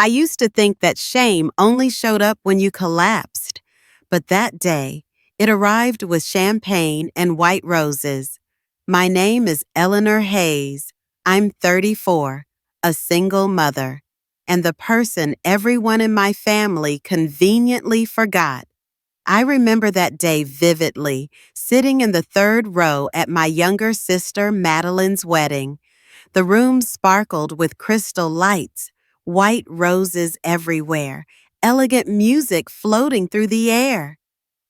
I used to think that shame only showed up when you collapsed. But that day, it arrived with champagne and white roses. My name is Eleanor Hayes. I'm 34, a single mother, and the person everyone in my family conveniently forgot. I remember that day vividly, sitting in the third row at my younger sister Madeline's wedding. The room sparkled with crystal lights, white roses everywhere, elegant music floating through the air.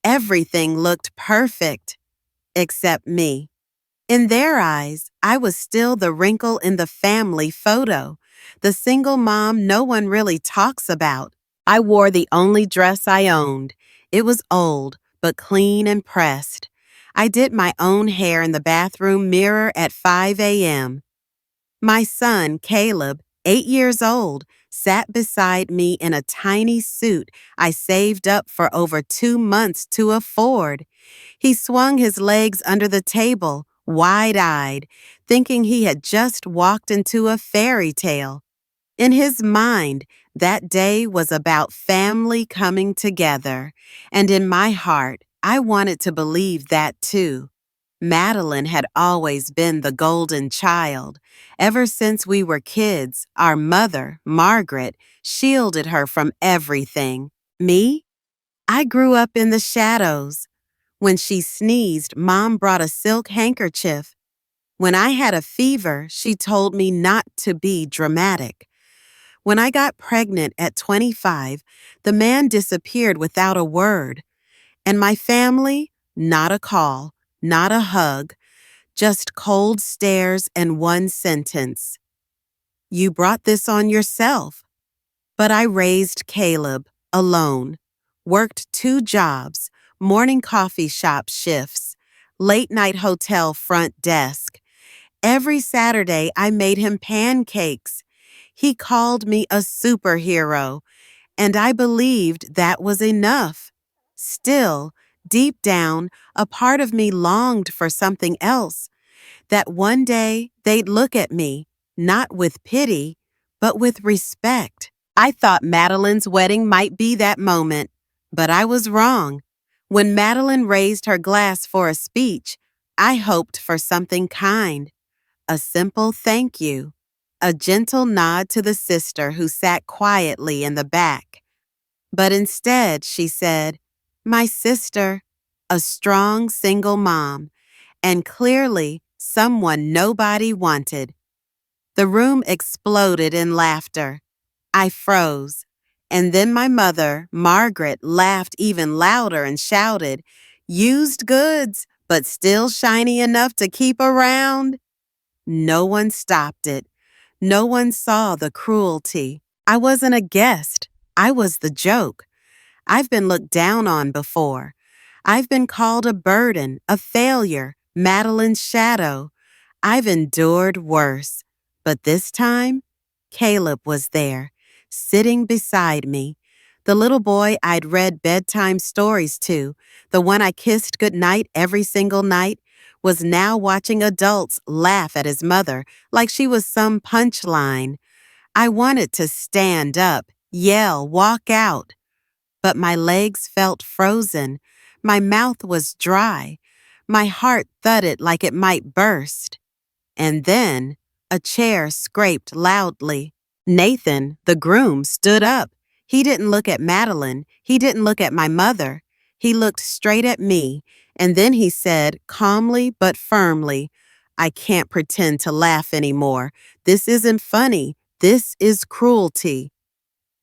Everything looked perfect, except me. In their eyes, I was still the wrinkle in the family photo, the single mom no one really talks about. I wore the only dress I owned. It was old, but clean and pressed. I did my own hair in the bathroom mirror at 5 a.m. My son, Caleb, 8 years old, sat beside me in a tiny suit I saved up for over 2 months to afford. He swung his legs under the table, wide-eyed, thinking he had just walked into a fairy tale. In his mind, that day was about family coming together, and in my heart, I wanted to believe that too. Madeline had always been the golden child. Ever since we were kids, our mother, Margaret, shielded her from everything. Me? I grew up in the shadows. When she sneezed, Mom brought a silk handkerchief. When I had a fever, she told me not to be dramatic. When I got pregnant at 25, the man disappeared without a word. And my family? Not a call, not a hug, just cold stares and one sentence. You brought this on yourself. But I raised Caleb alone, worked 2 jobs, morning coffee shop shifts, late-night hotel front desk. Every Saturday, I made him pancakes. He called me a superhero, and I believed that was enough. Still, deep down, a part of me longed for something else, that one day they'd look at me, not with pity, but with respect. I thought Madeline's wedding might be that moment, but I was wrong. When Madeline raised her glass for a speech, I hoped for something kind, a simple thank you, a gentle nod to the sister who sat quietly in the back. But instead, she said, "My sister," a strong single mom, and clearly someone nobody wanted. The room exploded in laughter. I froze. And then my mother, Margaret, laughed even louder and shouted, "Used goods, but still shiny enough to keep around?" No one stopped it. No one saw the cruelty. I wasn't a guest. I was the joke. I've been looked down on before. I've been called a burden, a failure, Madeline's shadow. I've endured worse. But this time, Caleb was there, sitting beside me. The little boy I'd read bedtime stories to, the one I kissed goodnight every single night, was now watching adults laugh at his mother like she was some punchline. I wanted to stand up, yell, walk out. But my legs felt frozen. My mouth was dry. My heart thudded like it might burst. And then a chair scraped loudly. Nathan, the groom, stood up. He didn't look at Madeline. He didn't look at my mother. He looked straight at me, and then he said, calmly but firmly, "I can't pretend to laugh anymore. This isn't funny. This is cruelty."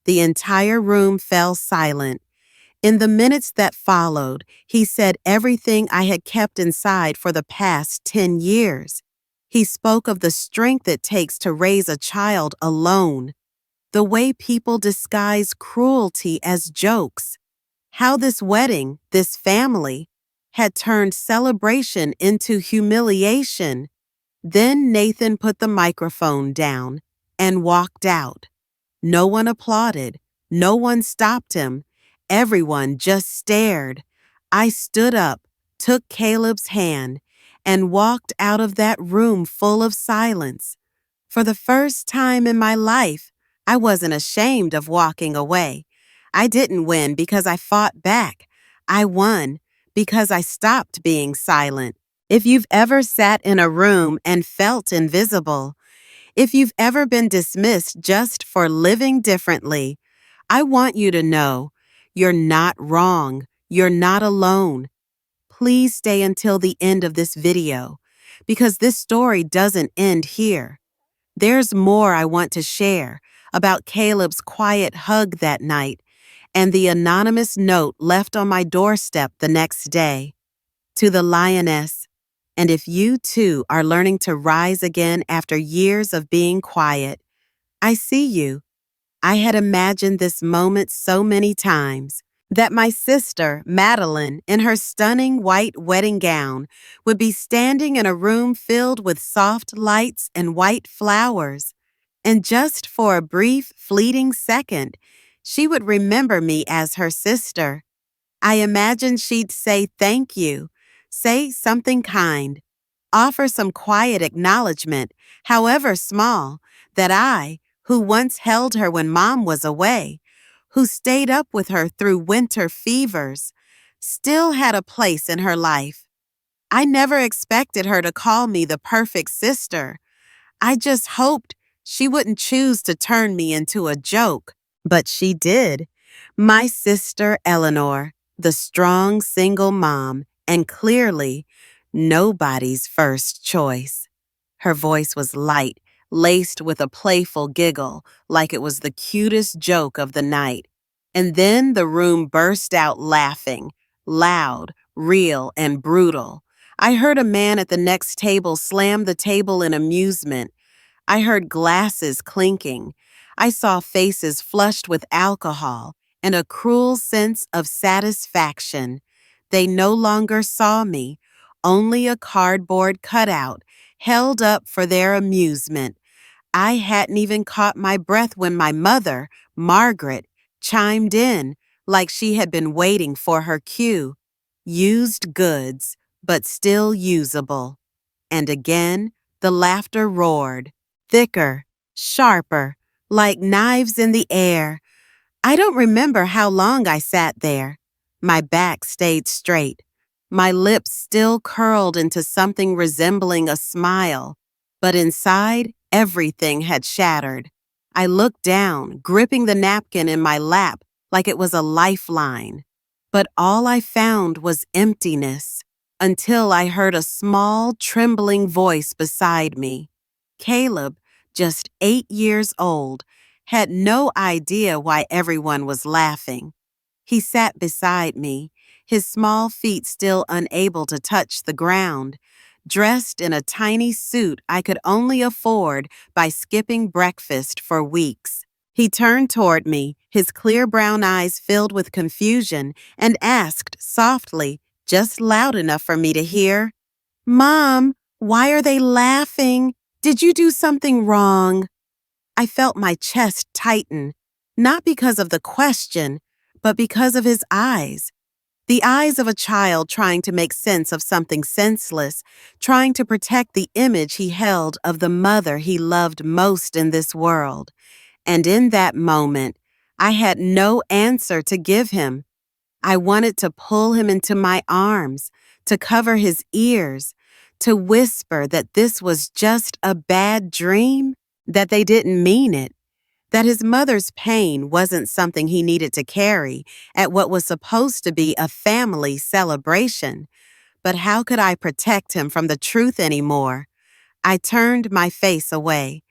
The entire room fell silent. In the minutes that followed, he said everything I had kept inside for the past 10 years. He spoke of the strength it takes to raise a child alone, the way people disguise cruelty as jokes, how this wedding, this family, had turned celebration into humiliation. Then Nathan put the microphone down and walked out. No one applauded. No one stopped him. Everyone just stared. I stood up, took Caleb's hand, and walked out of that room full of silence. For the first time in my life, I wasn't ashamed of walking away. I didn't win because I fought back. I won because I stopped being silent. If you've ever sat in a room and felt invisible, if you've ever been dismissed just for living differently, I want you to know you're not wrong. You're not alone. Please stay until the end of this video because this story doesn't end here. There's more I want to share about Caleb's quiet hug that night and the anonymous note left on my doorstep the next day. To the lioness, and if you too are learning to rise again after years of being quiet, I see you. I had imagined this moment so many times that my sister, Madeline, in her stunning white wedding gown, would be standing in a room filled with soft lights and white flowers. And just for a brief, fleeting second, she would remember me as her sister. I imagined she'd say thank you, say something kind, offer some quiet acknowledgement, however small, that I, who once held her when Mom was away, who stayed up with her through winter fevers, still had a place in her life. I never expected her to call me the perfect sister. I just hoped she wouldn't choose to turn me into a joke. But she did. My sister Eleanor, the strong single mom, and clearly nobody's first choice. Her voice was light, laced with a playful giggle, like it was the cutest joke of the night. And then the room burst out laughing, loud, real, and brutal. I heard a man at the next table slam the table in amusement. I heard glasses clinking. I saw faces flushed with alcohol and a cruel sense of satisfaction. They no longer saw me, only a cardboard cutout held up for their amusement. I hadn't even caught my breath when my mother, Margaret, chimed in like she had been waiting for her cue. Used goods, but still usable. And again, the laughter roared, thicker, sharper, like knives in the air. I don't remember how long I sat there. My back stayed straight. My lips still curled into something resembling a smile, but inside, everything had shattered. I looked down, gripping the napkin in my lap like it was a lifeline. But all I found was emptiness until I heard a small, trembling voice beside me. Caleb, just 8 years old, had no idea why everyone was laughing. He sat beside me, his small feet still unable to touch the ground, dressed in a tiny suit I could only afford by skipping breakfast for weeks. He turned toward me, his clear brown eyes filled with confusion, and asked softly, just loud enough for me to hear, "Mom, why are they laughing? Did you do something wrong?" I felt my chest tighten, not because of the question, but because of his eyes. The eyes of a child trying to make sense of something senseless, trying to protect the image he held of the mother he loved most in this world. And in that moment, I had no answer to give him. I wanted to pull him into my arms, to cover his ears, to whisper that this was just a bad dream, that they didn't mean it, that his mother's pain wasn't something he needed to carry at what was supposed to be a family celebration. But how could I protect him from the truth anymore? I turned my face away.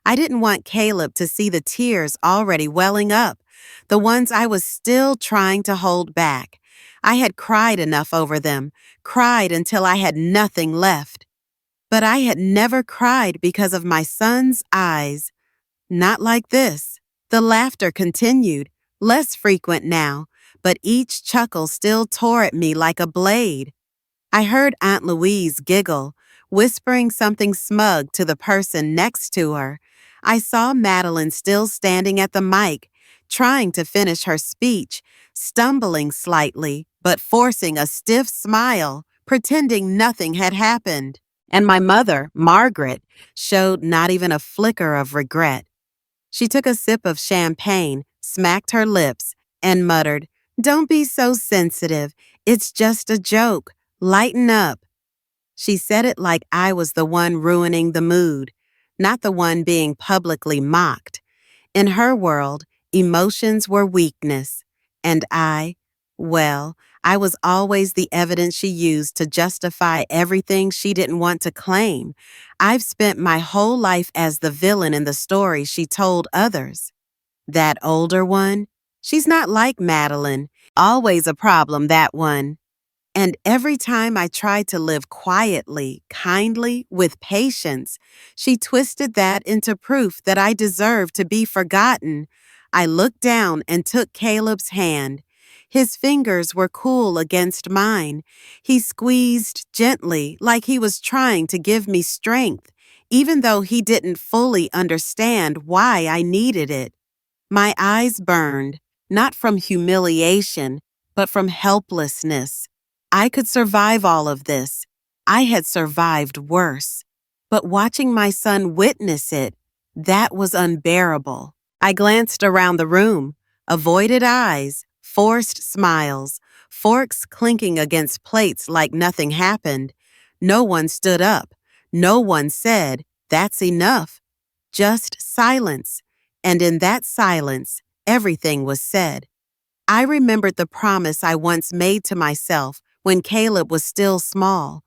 I didn't want Caleb to see the tears already welling up, the ones I was still trying to hold back. I had cried enough over them, cried until I had nothing left. But I had never cried because of my son's eyes. Not like this. The laughter continued, less frequent now, but each chuckle still tore at me like a blade. I heard Aunt Louise giggle, whispering something smug to the person next to her. I saw Madeline still standing at the mic, trying to finish her speech, stumbling slightly, but forcing a stiff smile, pretending nothing had happened. And my mother, Margaret, showed not even a flicker of regret. She took a sip of champagne, smacked her lips, and muttered, "Don't be so sensitive. It's just a joke. Lighten up." She said it like I was the one ruining the mood, not the one being publicly mocked. In her world, emotions were weakness, and well, I was always the evidence she used to justify everything she didn't want to claim. I've spent my whole life as the villain in the story she told others. That older one, she's not like Madeline. Always a problem, that one. And every time I tried to live quietly, kindly, with patience, she twisted that into proof that I deserved to be forgotten. I looked down and took Caleb's hand. His fingers were cool against mine. He squeezed gently, like he was trying to give me strength, even though he didn't fully understand why I needed it. My eyes burned, not from humiliation, but from helplessness. I could survive all of this. I had survived worse. But watching my son witness it, that was unbearable. I glanced around the room, avoided eyes, forced smiles, forks clinking against plates like nothing happened. No one stood up. No one said, "That's enough." Just silence. And in that silence, everything was said. I remembered the promise I once made to myself when Caleb was still small,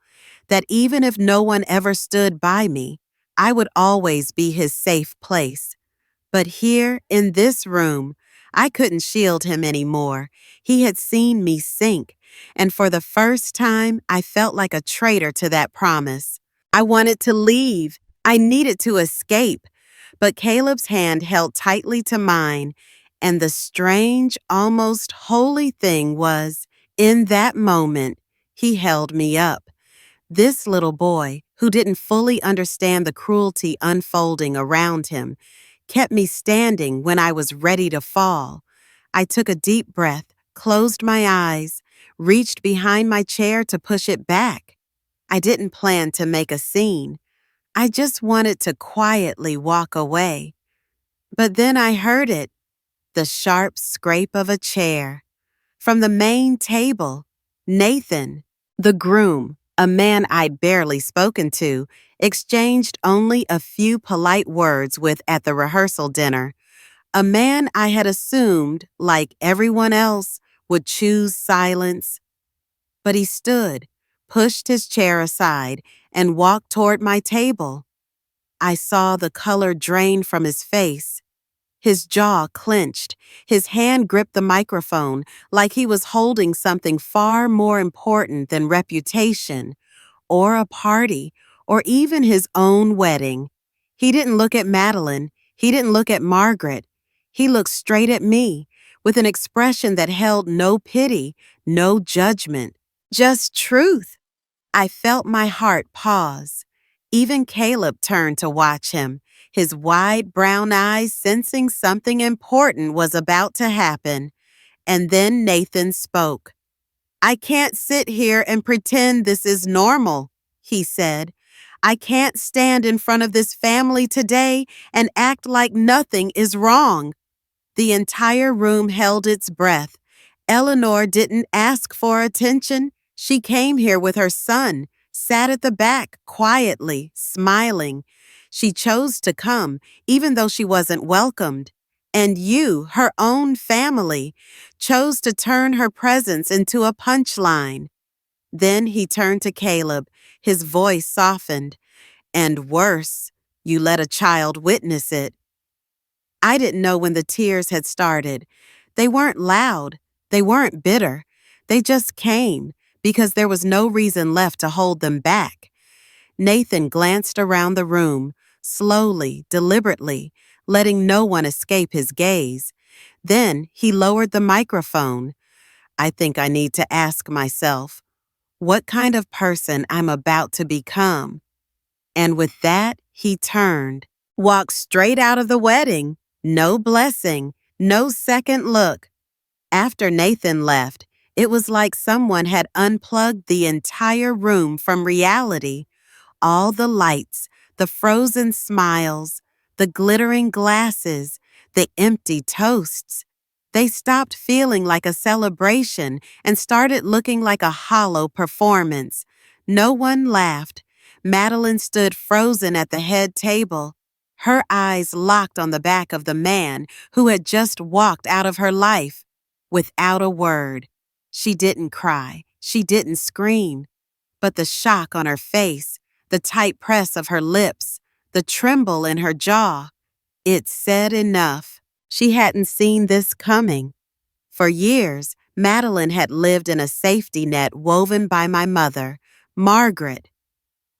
that even if no one ever stood by me, I would always be his safe place. But here, in this room, I couldn't shield him anymore. He had seen me sink, and for the first time, I felt like a traitor to that promise. I wanted to leave. I needed to escape. But Caleb's hand held tightly to mine, and the strange, almost holy thing was, in that moment, he held me up. This little boy, who didn't fully understand the cruelty unfolding around him, kept me standing when I was ready to fall. I took a deep breath, closed my eyes, reached behind my chair to push it back. I didn't plan to make a scene. I just wanted to quietly walk away. But then I heard it, the sharp scrape of a chair. From the main table, Nathan, the groom, a man I'd barely spoken to, exchanged only a few polite words with at the rehearsal dinner. A man I had assumed, like everyone else, would choose silence. But he stood, pushed his chair aside, and walked toward my table. I saw the color drain from his face. His jaw clenched. His hand gripped the microphone like he was holding something far more important than reputation, or a party, or even his own wedding. He didn't look at Madeline. He didn't look at Margaret. He looked straight at me, with an expression that held no pity, no judgment, just truth. I felt my heart pause. Even Caleb turned to watch him, his wide brown eyes sensing something important was about to happen. And then Nathan spoke. "I can't sit here and pretend this is normal," he said. "I can't stand in front of this family today and act like nothing is wrong." The entire room held its breath. Eleanor didn't ask for attention. She came here with her son, sat at the back quietly, smiling. She chose to come, even though she wasn't welcomed. And you, her own family, chose to turn her presence into a punchline. Then he turned to Caleb, his voice softened. "And worse, you let a child witness it." I didn't know when the tears had started. They weren't loud. They weren't bitter. They just came because there was no reason left to hold them back. Nathan glanced around the room, slowly, deliberately, letting no one escape his gaze. Then he lowered the microphone. I think I need to ask myself, what kind of person I'm about to become. And with that, he turned, walked straight out of the wedding. No blessing, no second look. After Nathan left, it was like someone had unplugged the entire room from reality. All the lights, the frozen smiles, the glittering glasses, the empty toasts. They stopped feeling like a celebration and started looking like a hollow performance. No one laughed. Madeline stood frozen at the head table, her eyes locked on the back of the man who had just walked out of her life. Without a word. She didn't cry. She didn't scream. But the shock on her face, the tight press of her lips, the tremble in her jaw, it said enough. She hadn't seen this coming. For years, Madeline had lived in a safety net woven by my mother, Margaret,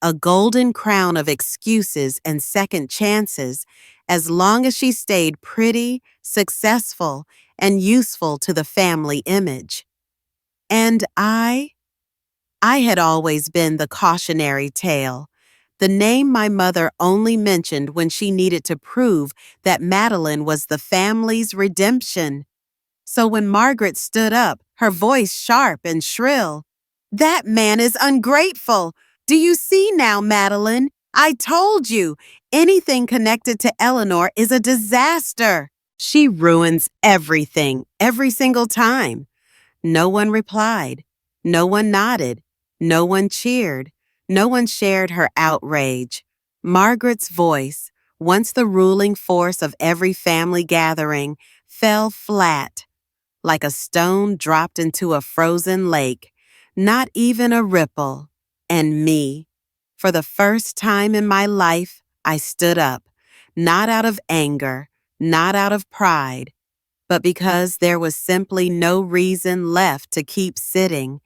a golden crown of excuses and second chances as long as she stayed pretty, successful, and useful to the family image. And I had always been the cautionary tale, the name my mother only mentioned when she needed to prove that Madeline was the family's redemption. So when Margaret stood up, her voice sharp and shrill, "That man is ungrateful! Do you see now, Madeline? I told you, anything connected to Eleanor is a disaster. She ruins everything, every single time." No one replied. No one nodded. No one cheered. No one shared her outrage. Margaret's voice, once the ruling force of every family gathering, fell flat, like a stone dropped into a frozen lake. Not even a ripple. And me. For the first time in my life, I stood up, not out of anger, not out of pride, but because there was simply no reason left to keep sitting.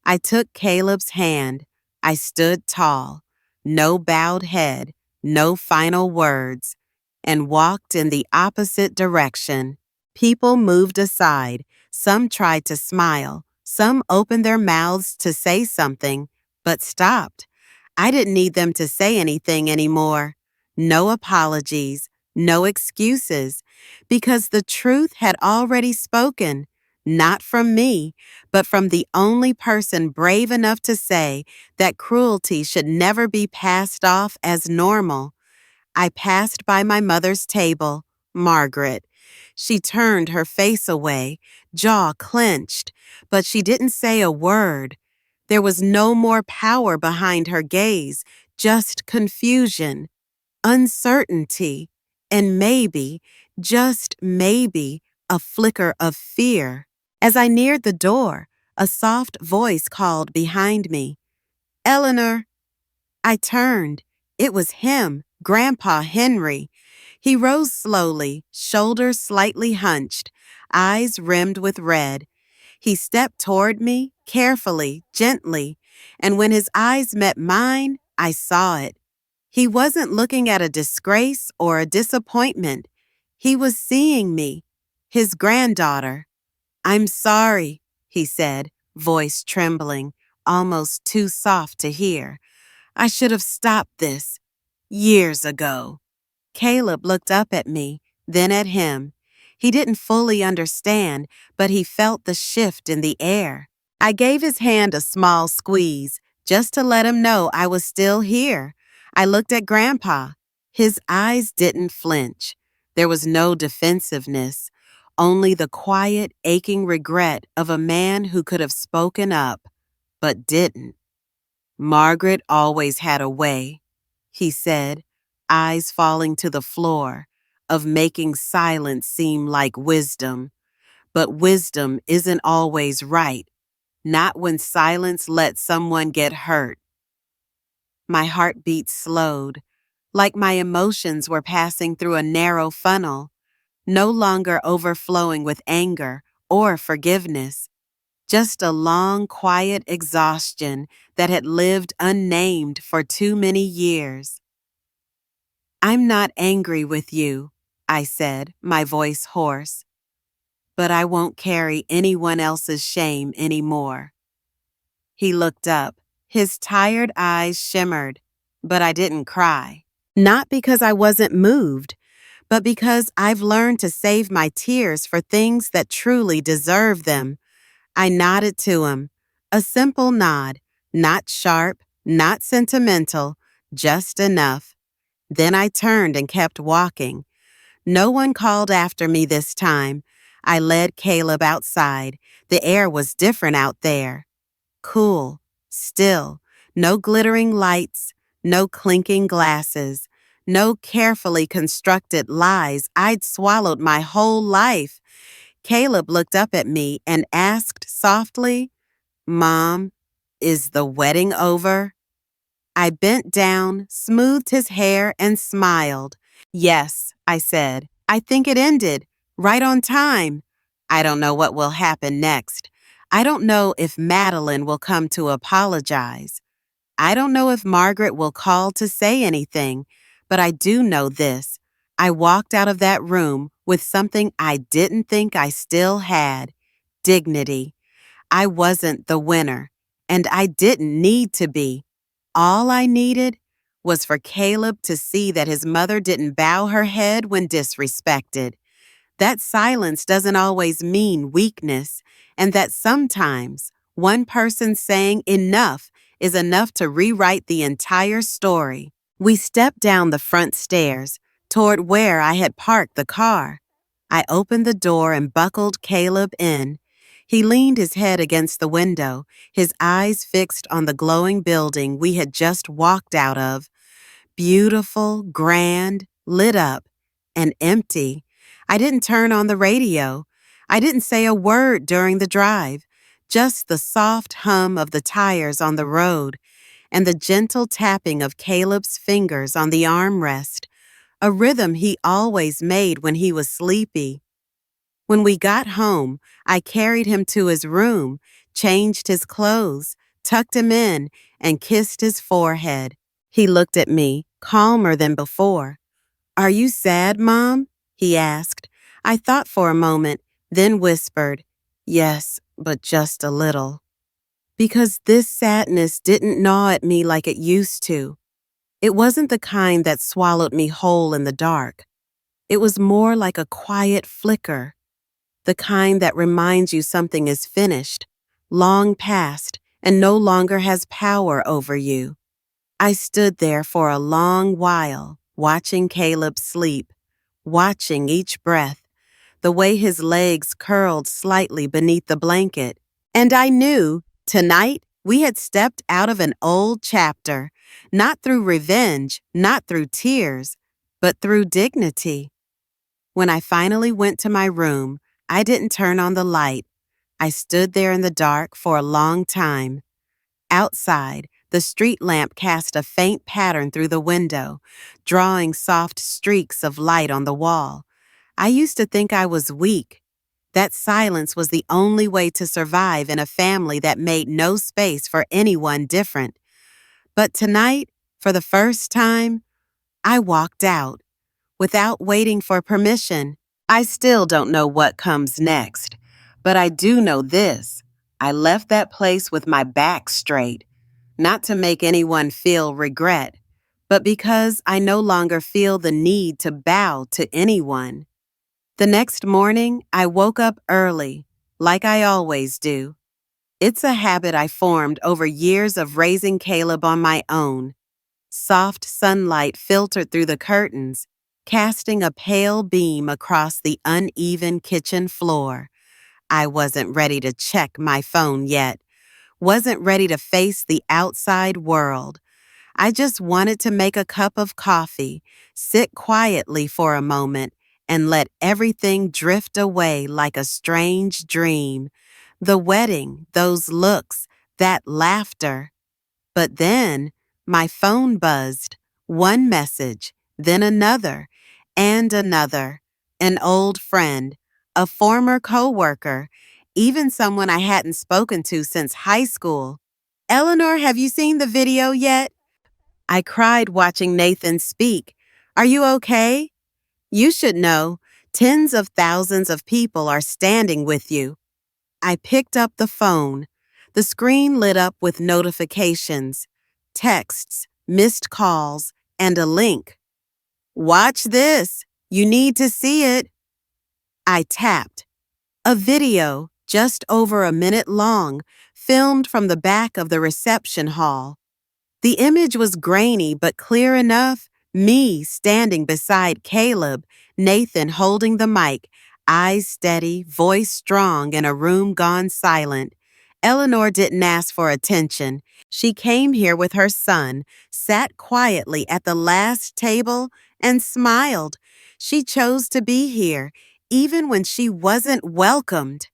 I took Caleb's hand. I stood tall, no bowed head, no final words, and walked in the opposite direction. People moved aside. Some tried to smile. Some opened their mouths to say something, but stopped. I didn't need them to say anything anymore. No apologies, no excuses, because the truth had already spoken, not from me, but from the only person brave enough to say that cruelty should never be passed off as normal. I passed by my mother's table, Margaret. She turned her face away, jaw clenched, but she didn't say a word. There was no more power behind her gaze, just confusion, uncertainty, and maybe, just maybe, a flicker of fear. As I neared the door, a soft voice called behind me, "Eleanor." I turned. It was him, Grandpa Henry. He rose slowly, shoulders slightly hunched, eyes rimmed with red. He stepped toward me, carefully, gently, and when his eyes met mine, I saw it. He wasn't looking at a disgrace or a disappointment. He was seeing me, his granddaughter. "I'm sorry," he said, voice trembling, almost too soft to hear. "I should have stopped this years ago." Caleb looked up at me, then at him. He didn't fully understand, but he felt the shift in the air. I gave his hand a small squeeze, just to let him know I was still here. I looked at Grandpa. His eyes didn't flinch. There was no defensiveness, only the quiet, aching regret of a man who could have spoken up, but didn't. "Margaret always had a way," he said, eyes falling to the floor, "of making silence seem like wisdom. But wisdom isn't always right, not when silence lets someone get hurt." My heartbeat slowed, like my emotions were passing through a narrow funnel, no longer overflowing with anger or forgiveness. Just a long, quiet exhaustion that had lived unnamed for too many years. "I'm not angry with you," I said, my voice hoarse, "but I won't carry anyone else's shame anymore." He looked up. His tired eyes shimmered, but I didn't cry. Not because I wasn't moved, but because I've learned to save my tears for things that truly deserve them. I nodded to him, a simple nod, not sharp, not sentimental, just enough. Then I turned and kept walking. No one called after me this time. I led Caleb outside. The air was different out there. Cool, still, no glittering lights, no clinking glasses, no carefully constructed lies I'd swallowed my whole life. Caleb looked up at me and asked softly, "Mom, is the wedding over?" I bent down, smoothed his hair, and smiled. "Yes," I said. "I think it ended. Right on time. I don't know what will happen next. I don't know if Madeline will come to apologize. I don't know if Margaret will call to say anything. But I do know this. I walked out of that room with something I didn't think I still had: dignity. I wasn't the winner, and I didn't need to be. All I needed was for Caleb to see that his mother didn't bow her head when disrespected. That silence doesn't always mean weakness, and that sometimes one person saying enough is enough to rewrite the entire story. We stepped down the front stairs toward where I had parked the car. I opened the door and buckled Caleb in. He leaned his head against the window, his eyes fixed on the glowing building we had just walked out of. Beautiful, grand, lit up, and empty. I didn't turn on the radio. I didn't say a word during the drive, just the soft hum of the tires on the road and the gentle tapping of Caleb's fingers on the armrest, a rhythm he always made when he was sleepy. When we got home, I carried him to his room, changed his clothes, tucked him in, and kissed his forehead. He looked at me, calmer than before. "Are you sad, Mom?" he asked. I thought for a moment, then whispered, "Yes, but just a little." Because this sadness didn't gnaw at me like it used to. It wasn't the kind that swallowed me whole in the dark. It was more like a quiet flicker, the kind that reminds you something is finished, long past, and no longer has power over you. I stood there for a long while, watching Caleb sleep, watching each breath, the way his legs curled slightly beneath the blanket. And I knew, tonight, we had stepped out of an old chapter, not through revenge, not through tears, but through dignity. When I finally went to my room, I didn't turn on the light. I stood there in the dark for a long time. Outside, the street lamp cast a faint pattern through the window, drawing soft streaks of light on the wall. I used to think I was weak. That silence was the only way to survive in a family that made no space for anyone different. But tonight, for the first time, I walked out, without waiting for permission. I still don't know what comes next, but I do know this. I left that place with my back straight, not to make anyone feel regret, but because I no longer feel the need to bow to anyone. The next morning, I woke up early, like I always do. It's a habit I formed over years of raising Caleb on my own. Soft sunlight filtered through the curtains, casting a pale beam across the uneven kitchen floor. I wasn't ready to check my phone yet, wasn't ready to face the outside world. I just wanted to make a cup of coffee, sit quietly for a moment, and let everything drift away like a strange dream. The wedding, those looks, that laughter. But then my phone buzzed. One message, then another, and another. An old friend, a former coworker, even someone I hadn't spoken to since high school. "Eleanor, have you seen the video yet?" I cried watching Nathan speak. "Are you okay? You should know. Tens of thousands of people are standing with you." I picked up the phone. The screen lit up with notifications, texts, missed calls, and a link. "Watch this. You need to see it." I tapped. A video, just over a minute long, filmed from the back of the reception hall. The image was grainy but clear enough Me standing beside Caleb, Nathan holding the mic, eyes steady, voice strong in a room gone silent. Eleanor didn't ask for attention. She came here with her son, sat quietly at the last table, and smiled. She chose to be here, even when she wasn't welcomed.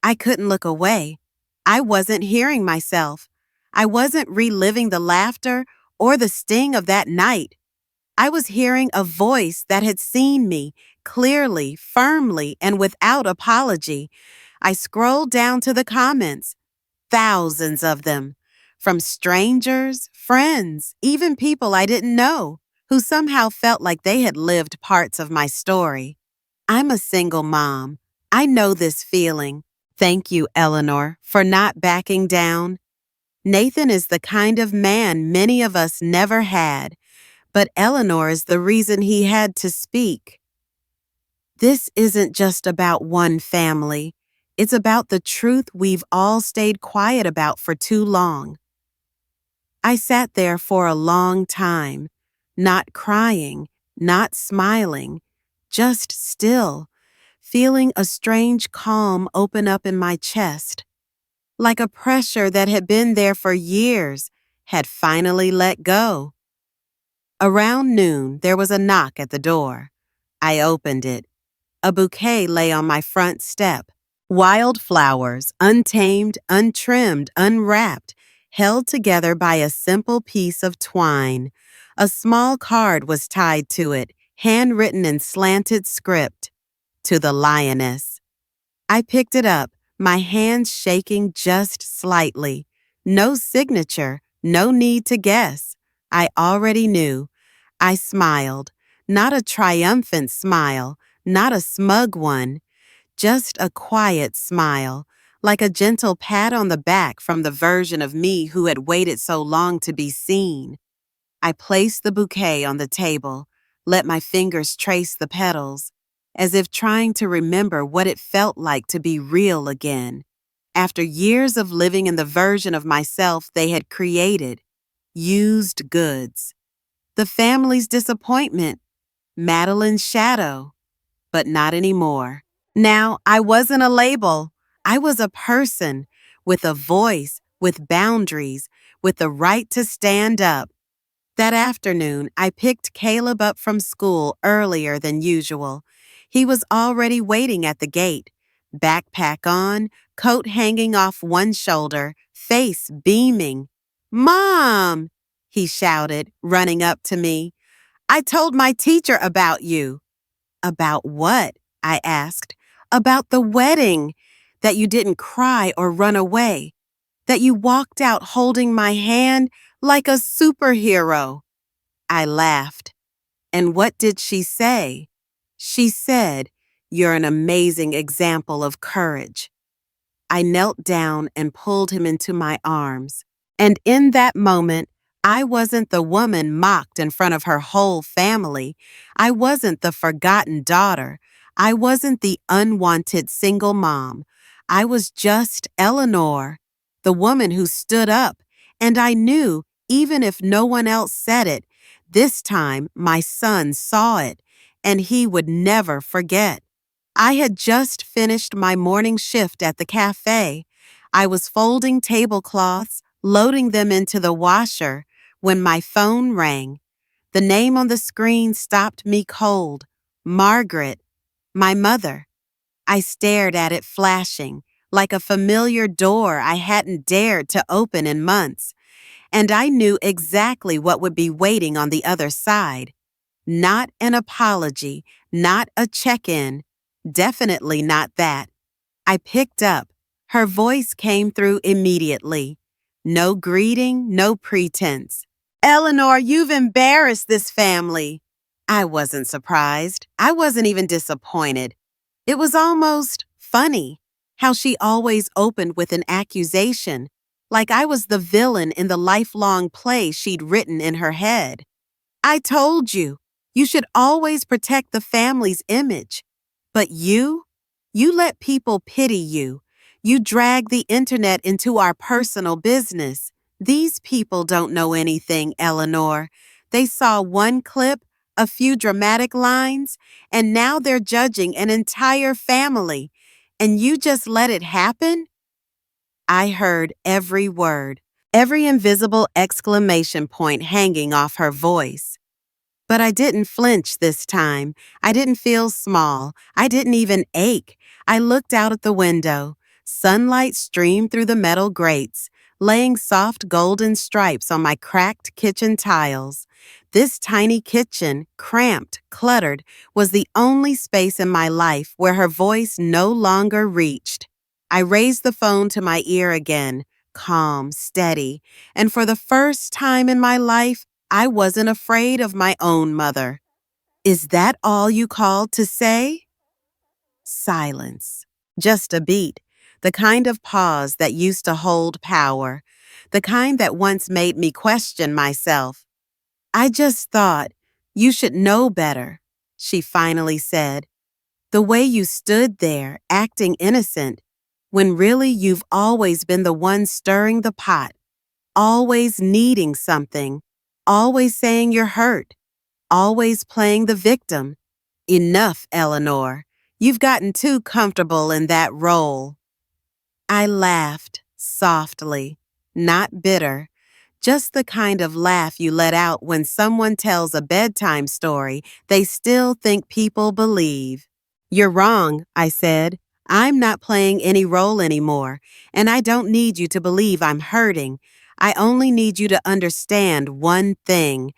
I couldn't look away. I wasn't hearing myself. I wasn't reliving the laughter or the sting of that night. I was hearing a voice that had seen me clearly, firmly, and without apology. I scrolled down to the comments, thousands of them, from strangers, friends, even people I didn't know, who somehow felt like they had lived parts of my story. I'm a single mom. I know this feeling. Thank you, Eleanor, for not backing down. Nathan is the kind of man many of us never had, but Eleanor is the reason he had to speak. This isn't just about one family. It's about the truth we've all stayed quiet about for too long. I sat there for a long time, not crying, not smiling, just still, feeling a strange calm open up in my chest, like a pressure that had been there for years had finally let go. Around noon, there was a knock at the door. I opened it. A bouquet lay on my front step. Wildflowers, untamed, untrimmed, unwrapped, held together by a simple piece of twine. A small card was tied to it, handwritten in slanted script. To the lioness. I picked it up, my hands shaking just slightly. No signature, no need to guess. I already knew. I smiled, not a triumphant smile, not a smug one, just a quiet smile, like a gentle pat on the back from the version of me who had waited so long to be seen. I placed the bouquet on the table, let my fingers trace the petals, as if trying to remember what it felt like to be real again, after years of living in the version of myself they had created, used goods. The family's disappointment, Madeline's shadow, but not anymore. Now, I wasn't a label. I was a person with a voice, with boundaries, with the right to stand up. That afternoon, I picked Caleb up from school earlier than usual. He was already waiting at the gate, backpack on, coat hanging off one shoulder, face beaming. "Mom!" he shouted, running up to me. "I told my teacher about you." "About what?" I asked. "About the wedding. That you didn't cry or run away. That you walked out holding my hand like a superhero." I laughed. "And what did she say?" "She said, 'You're an amazing example of courage.'" I knelt down and pulled him into my arms. And in that moment, I wasn't the woman mocked in front of her whole family. I wasn't the forgotten daughter. I wasn't the unwanted single mom. I was just Eleanor, the woman who stood up. And I knew, even if no one else said it, this time my son saw it, and he would never forget. I had just finished my morning shift at the cafe. I was folding tablecloths, loading them into the washer, when my phone rang. The name on the screen stopped me cold. Margaret, my mother. I stared at it flashing, like a familiar door I hadn't dared to open in months. And I knew exactly what would be waiting on the other side. Not an apology, not a check-in. Definitely not that. I picked up. Her voice came through immediately. No greeting, no pretense. "Eleanor, you've embarrassed this family." I wasn't surprised. I wasn't even disappointed. It was almost funny how she always opened with an accusation, like I was the villain in the lifelong play she'd written in her head. "I told you, you should always protect the family's image. But you let people pity you. You drag the internet into our personal business. These people don't know anything, Eleanor. They saw one clip, a few dramatic lines, and now they're judging an entire family. And you just let it happen? I heard every word, every invisible exclamation point hanging off her voice. But I didn't flinch this time. I didn't feel small. I didn't even ache. I looked out at the window. Sunlight streamed through the metal grates, laying soft golden stripes on my cracked kitchen tiles. This tiny kitchen, cramped, cluttered, was the only space in my life where her voice no longer reached. I raised the phone to my ear again, calm, steady, and for the first time in my life, I wasn't afraid of my own mother. Is that all you called to say? Silence. Just a beat. The kind of pause that used to hold power. The kind that once made me question myself. I just thought, you should know better, she finally said. The way you stood there, acting innocent, when really you've always been the one stirring the pot, always needing something, always saying you're hurt, always playing the victim. Enough, Eleanor. You've gotten too comfortable in that role. I laughed, softly, not bitter, just the kind of laugh you let out when someone tells a bedtime story they still think people believe. You're wrong, I said. I'm not playing any role anymore, and I don't need you to believe I'm hurting. I only need you to understand one thing.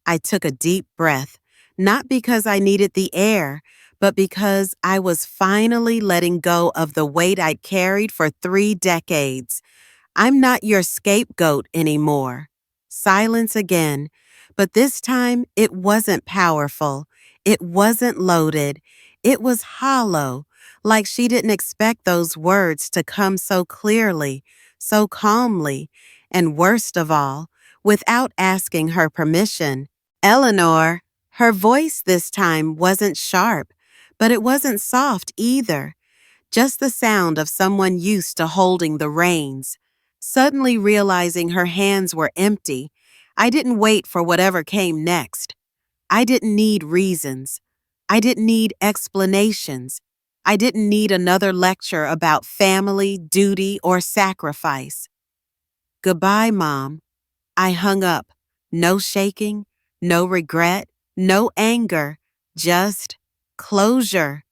I took a deep breath, not because I needed the air, but because I was finally letting go of the weight I'd carried for 3 decades. I'm not your scapegoat anymore. Silence again, but this time it wasn't powerful. It wasn't loaded. It was hollow, like she didn't expect those words to come so clearly, so calmly, and worst of all, without asking her permission. Eleanor, her voice this time wasn't sharp, but it wasn't soft either. Just the sound of someone used to holding the reins. Suddenly realizing her hands were empty, I didn't wait for whatever came next. I didn't need reasons. I didn't need explanations. I didn't need another lecture about family, duty, or sacrifice. Goodbye, Mom. I hung up. No shaking, no regret, no anger, just closure.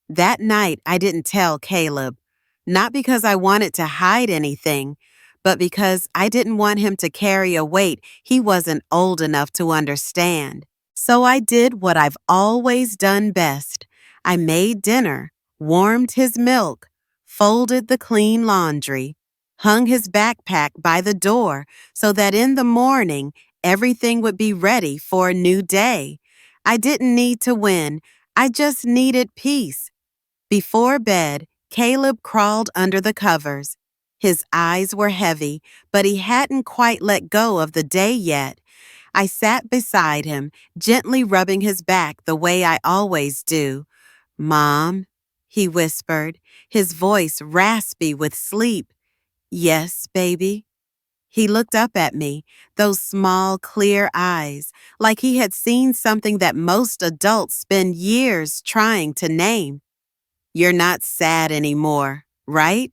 That night, I didn't tell Caleb, not because I wanted to hide anything, but because I didn't want him to carry a weight he wasn't old enough to understand. So I did what I've always done best. I made dinner, warmed his milk, folded the clean laundry, hung his backpack by the door so that in the morning everything would be ready for a new day. I didn't need to win. I just needed peace. Before bed, Caleb crawled under the covers. His eyes were heavy, but he hadn't quite let go of the day yet. I sat beside him, gently rubbing his back the way I always do. "Mom," he whispered, his voice raspy with sleep. "Yes, baby." He looked up at me, those small, clear eyes, like he had seen something that most adults spend years trying to name. "You're not sad anymore, right?"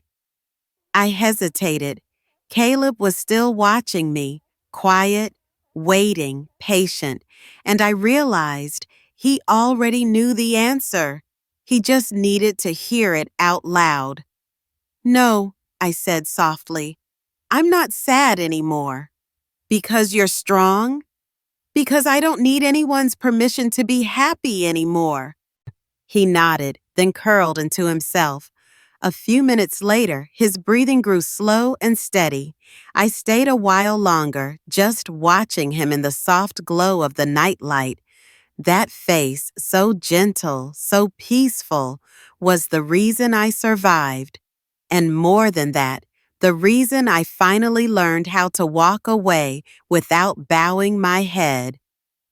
I hesitated. Caleb was still watching me, quiet, waiting, patient, and I realized he already knew the answer. He just needed to hear it out loud. "No," I said softly, "I'm not sad anymore." "Because you're strong?" "Because I don't need anyone's permission to be happy anymore." He nodded, then curled into himself. A few minutes later, his breathing grew slow and steady. I stayed a while longer, just watching him in the soft glow of the nightlight. That face, so gentle, so peaceful, was the reason I survived. And more than that, the reason I finally learned how to walk away without bowing my head.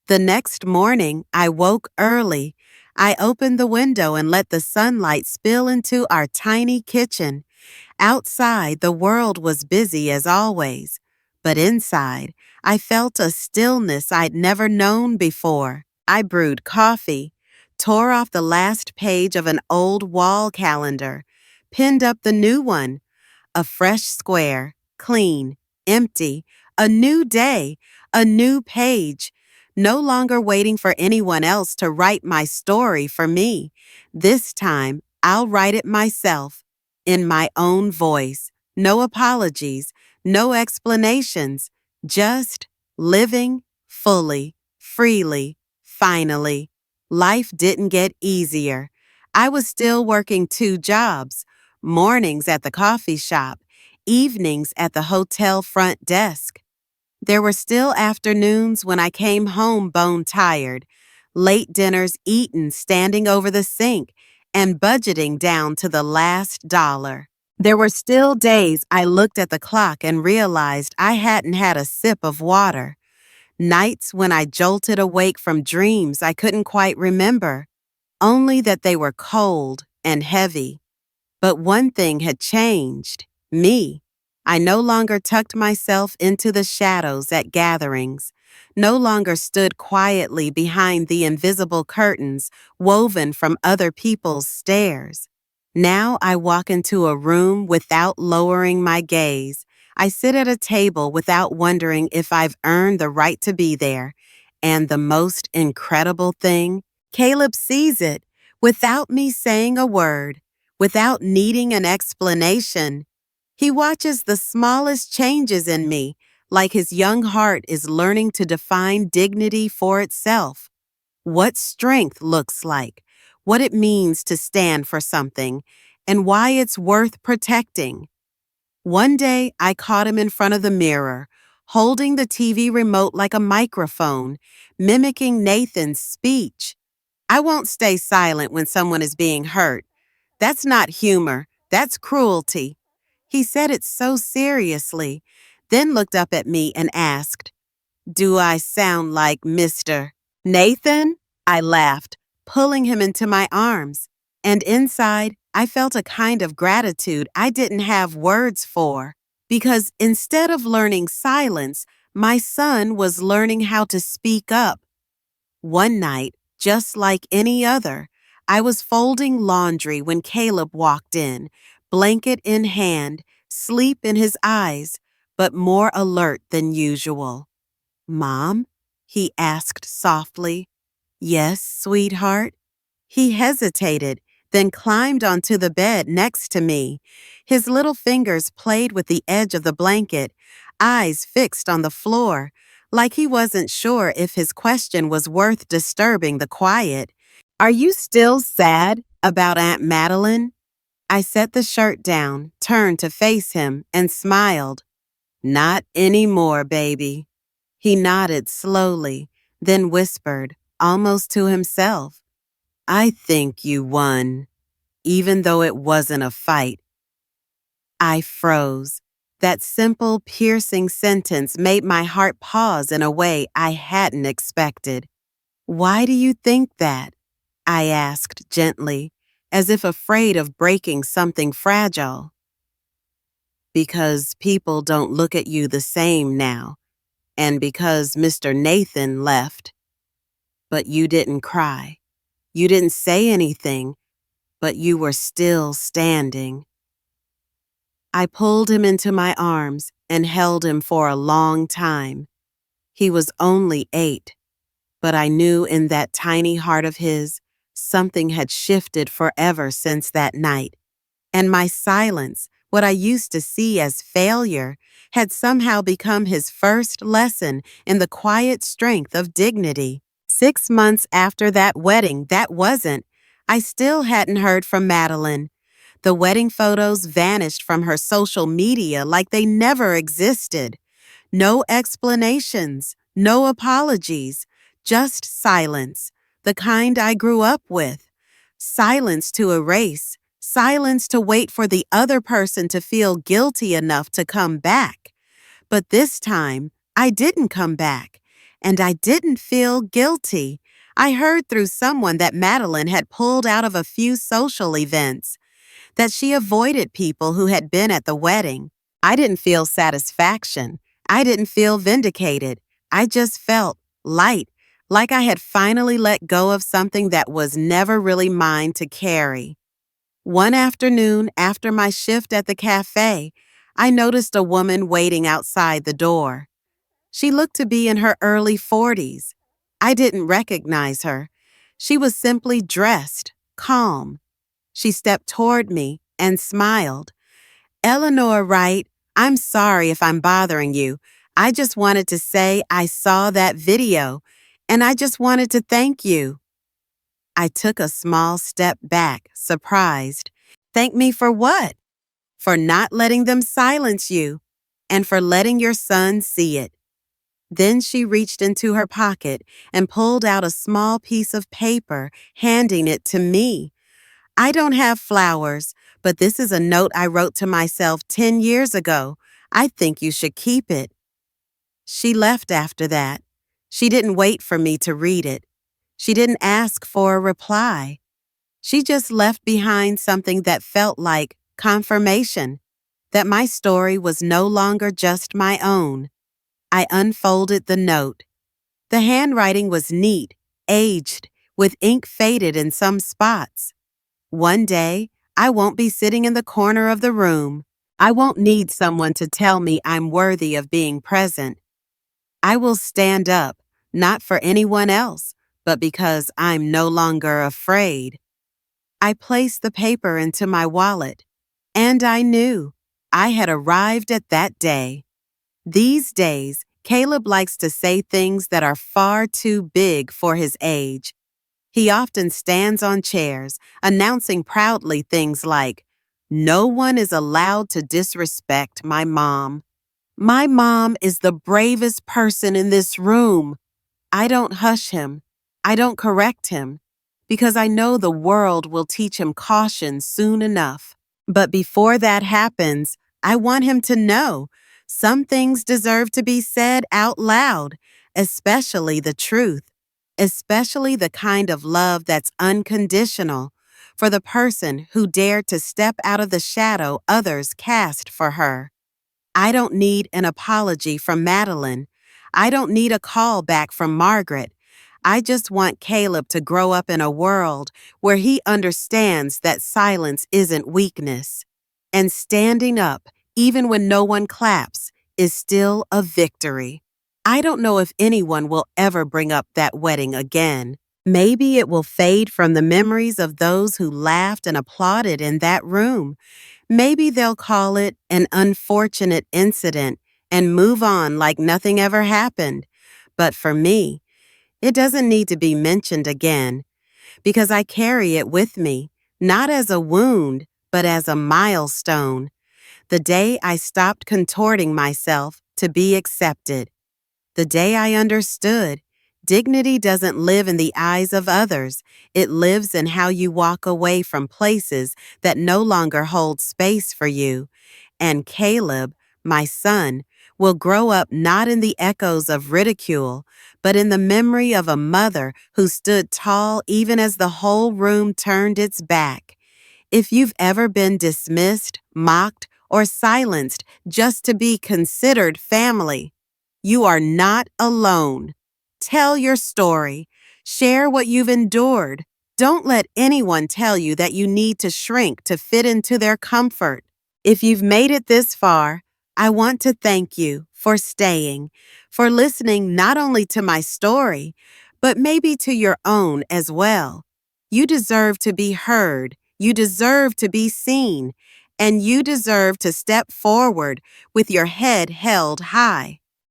The next morning, I woke early. I opened the window and let the sunlight spill into our tiny kitchen. Outside, the world was busy as always. But inside, I felt a stillness I'd never known before. I brewed coffee, tore off the last page of an old wall calendar, pinned up the new one, a fresh square, clean, empty, a new day, a new page. No longer waiting for anyone else to write my story for me. This time, I'll write it myself, in my own voice. No apologies, no explanations, just living fully, freely, finally. Life didn't get easier. I was still working 2 jobs, mornings at the coffee shop, evenings at the hotel front desk. There were still afternoons when I came home bone-tired, late dinners eaten standing over the sink, and budgeting down to the last dollar. There were still days I looked at the clock and realized I hadn't had a sip of water. Nights when I jolted awake from dreams I couldn't quite remember, only that they were cold and heavy. But one thing had changed, me. I no longer tucked myself into the shadows at gatherings, no longer stood quietly behind the invisible curtains woven from other people's stares. Now I walk into a room without lowering my gaze. I sit at a table without wondering if I've earned the right to be there. And the most incredible thing, Caleb sees it without me saying a word. Without needing an explanation. He watches the smallest changes in me, like his young heart is learning to define dignity for itself. What strength looks like, what it means to stand for something, and why it's worth protecting. One day, I caught him in front of the mirror, holding the TV remote like a microphone, mimicking Nathan's speech. I won't stay silent when someone is being hurt. That's not humor, that's cruelty. He said it so seriously, then looked up at me and asked, "Do I sound like Mr. Nathan?" I laughed, pulling him into my arms. And inside, I felt a kind of gratitude I didn't have words for. Because instead of learning silence, my son was learning how to speak up. One night, just like any other, I was folding laundry when Caleb walked in, blanket in hand, sleep in his eyes, but more alert than usual. "Mom?" he asked softly. "Yes, sweetheart?" He hesitated, then climbed onto the bed next to me. His little fingers played with the edge of the blanket, eyes fixed on the floor, like he wasn't sure if his question was worth disturbing the quiet. "Are you still sad about Aunt Madeline?" I set the shirt down, turned to face him, and smiled. "Not anymore, baby." He nodded slowly, then whispered, almost to himself, "I think you won, even though it wasn't a fight." I froze. That simple, piercing sentence made my heart pause in a way I hadn't expected. "Why do you think that?" I asked gently, as if afraid of breaking something fragile. "Because people don't look at you the same now, and because Mr. Nathan left. But you didn't cry. You didn't say anything, but you were still standing." I pulled him into my arms and held him for a long time. He was only 8, but I knew in that tiny heart of his, something had shifted forever since that night. And my silence, what I used to see as failure, had somehow become his first lesson in the quiet strength of dignity. 6 months after that wedding, that wasn't. I still hadn't heard from Madeline. The wedding photos vanished from her social media like they never existed. No explanations, no apologies, just silence, the kind I grew up with. Silence to erase, silence to wait for the other person to feel guilty enough to come back. But this time, I didn't come back, and I didn't feel guilty. I heard through someone that Madeline had pulled out of a few social events, that she avoided people who had been at the wedding. I didn't feel satisfaction. I didn't feel vindicated. I just felt light, like I had finally let go of something that was never really mine to carry. One afternoon, after my shift at the cafe, I noticed a woman waiting outside the door. She looked to be in her early 40s. I didn't recognize her. She was simply dressed, calm. She stepped toward me and smiled. "Eleanor, right? I'm sorry if I'm bothering you. I just wanted to say I saw that video, and I just wanted to thank you." I took a small step back, surprised. "Thank me for what?" "For not letting them silence you, and for letting your son see it." Then she reached into her pocket and pulled out a small piece of paper, handing it to me. "I don't have flowers, but this is a note I wrote to myself 10 years ago. I think you should keep it." She left after that. She didn't wait for me to read it. She didn't ask for a reply. She just left behind something that felt like confirmation that my story was no longer just my own. I unfolded the note. The handwriting was neat, aged, with ink faded in some spots. "One day, I won't be sitting in the corner of the room. I won't need someone to tell me I'm worthy of being present. I will stand up, not for anyone else, but because I'm no longer afraid." I placed the paper into my wallet, and I knew I had arrived at that day. These days, Caleb likes to say things that are far too big for his age. He often stands on chairs, announcing proudly things like, "No one is allowed to disrespect my mom. My mom is the bravest person in this room." I don't hush him. I don't correct him, because I know the world will teach him caution soon enough. But before that happens, I want him to know some things deserve to be said out loud, especially the truth, especially the kind of love that's unconditional for the person who dared to step out of the shadow others cast for her. I don't need an apology from Madeline. I don't need a call back from Margaret. I just want Caleb to grow up in a world where he understands that silence isn't weakness. And standing up, even when no one claps, is still a victory. I don't know if anyone will ever bring up that wedding again. Maybe it will fade from the memories of those who laughed and applauded in that room. Maybe they'll call it an unfortunate incident and move on like nothing ever happened. But for me, it doesn't need to be mentioned again because I carry it with me, not as a wound, but as a milestone. The day I stopped contorting myself to be accepted. The day I understood dignity doesn't live in the eyes of others. It lives in how you walk away from places that no longer hold space for you. And Caleb, my son, will grow up not in the echoes of ridicule, but in the memory of a mother who stood tall even as the whole room turned its back. If you've ever been dismissed, mocked, or silenced just to be considered family, you are not alone. Tell your story. Share what you've endured. Don't let anyone tell you that you need to shrink to fit into their comfort. If you've made it this far, I want to thank you for staying, for listening not only to my story, but maybe to your own as well. You deserve to be heard. You deserve to be seen. And you deserve to step forward with your head held high.